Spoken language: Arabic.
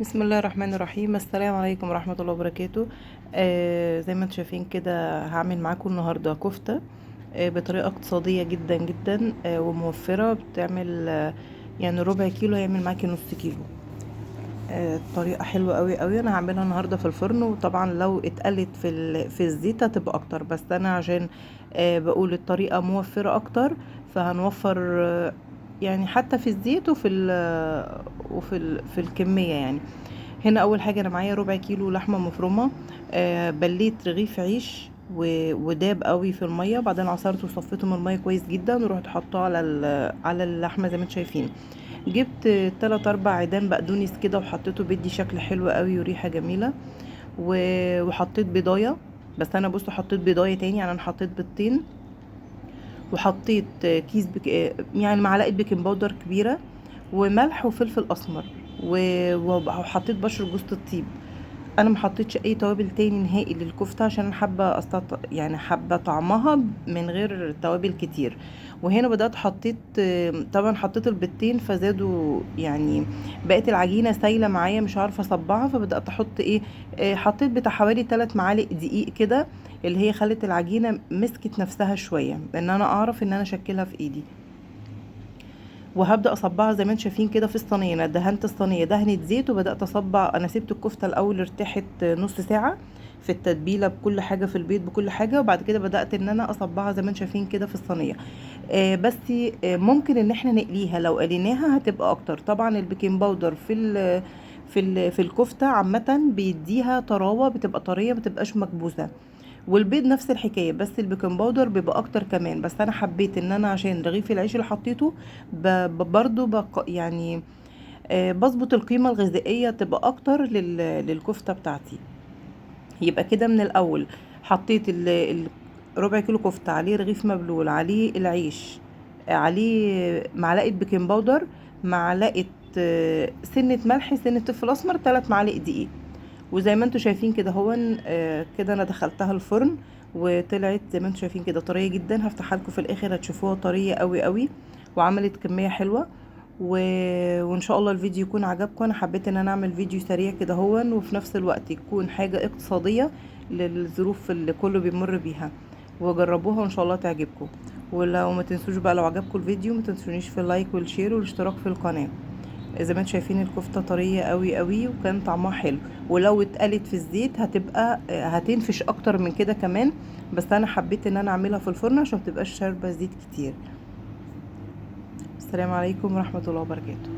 بسم الله الرحمن الرحيم. السلام عليكم ورحمة الله وبركاته. زي ما انتم شايفين كده هعمل معاكم النهاردة كفتة بطريقة اقتصادية جدا جدا وموفرة. بتعمل يعني ربع كيلو هيعمل معاكي نص كيلو. طريقة حلوة قوي قوي. انا هعملها النهاردة في الفرن، وطبعا لو اتقلت في الزيت هتبقى اكتر، بس انا عشان بقول الطريقة موفرة اكتر فهنوفر يعني حتى في الزيت في الكمية يعني. هنا اول حاجه انا معايا ربع كيلو لحمه مفرومه. بليت رغيف عيش وداب قوي في الميه، بعدين عصرته وصفيته من الميه كويس جدا ورحت حاطاه على اللحمه زي ما انتم شايفين. جبت 3 4 عيدان بقدونس كده وحطيته، بيدي شكل حلو قوي وريحه جميله. وحطيت بيضايه، بس انا بصوا حطيت بيضايه تاني، يعني انا حطيت بيضتين. وحطيت كيس يعني معلقه بيكنج باودر كبيره، وملح وفلفل اسمر، وحطيت بشر جوز الطيب. انا ما حطيتش اي توابل تاني نهائي للكفته، عشان أنا حابه يعني حابه طعمها من غير توابل كتير. وهنا بدات حطيت طبعا حطيت البيضتين فزادوا يعني، بقت العجينه سايله معايا مش عارفه اصبعها، فبدات احط ايه. حطيت بتاع حوالي 3 معالق دقيق كده، اللي هي خلت العجينه مسكت نفسها شويه، ان انا اعرف ان انا اشكلها في ايدي. وهبدا اصبعها زي ما انتم شايفين كده في الصينيه. انا دهنت الصينيه دهنه زيت وبدات اصبع. انا سبت الكفته الاول ارتاحت نص ساعه في التتبيله بكل حاجه، في البيض بكل حاجه، وبعد كده بدات ان انا اصبعها زي ما انتم شايفين كده في الصينيه. بس ممكن ان احنا نقليها، لو قليناها هتبقى اكتر. طبعا البيكنج باودر في الكفته عامه بيديها طراوه، بتبقى طريه، ما بتبقاش مكبوسه. والبيض نفس الحكايه، بس البيكنج باودر بيبقى اكتر كمان. بس انا حبيت ان انا عشان رغيف العيش اللي حطيته برضو يعني بظبط القيمه الغذائيه تبقى اكتر للكفته بتاعتي. يبقى كده من الاول حطيت ربع كيلو كفته، عليه رغيف مبلول، عليه العيش، عليه معلقه بيكنج باودر، معلقه سنه ملح، سنه فلفل اسمر، 3 معالق دقيق. وزي ما انتم شايفين كده هو كده انا دخلتها الفرن، وطلعت زي ما انتم شايفين كده طريه جدا. هفتحها لكم في الاخر هتشوفوها طريه قوي قوي، وعملت كميه حلوه. و... وان شاء الله الفيديو يكون عجبكم. انا حبيت ان انا اعمل فيديو سريع كده هو، وفي نفس الوقت يكون حاجه اقتصاديه للظروف اللي كله بيمر بيها. وجربوها وان شاء الله تعجبكم. ولو ما تنسوش بقى، لو عجبكم الفيديو ما تنسونيش في اللايك والشير والاشتراك في القناه. زي ما انتم شايفين الكفته طريه قوي قوي وكان طعمها حلو. ولو اتقلت في الزيت هتبقى هتنفش اكتر من كده كمان، بس انا حبيت ان انا اعملها في الفرن عشان متبقاش شاربه زيت كتير. السلام عليكم ورحمه الله وبركاته.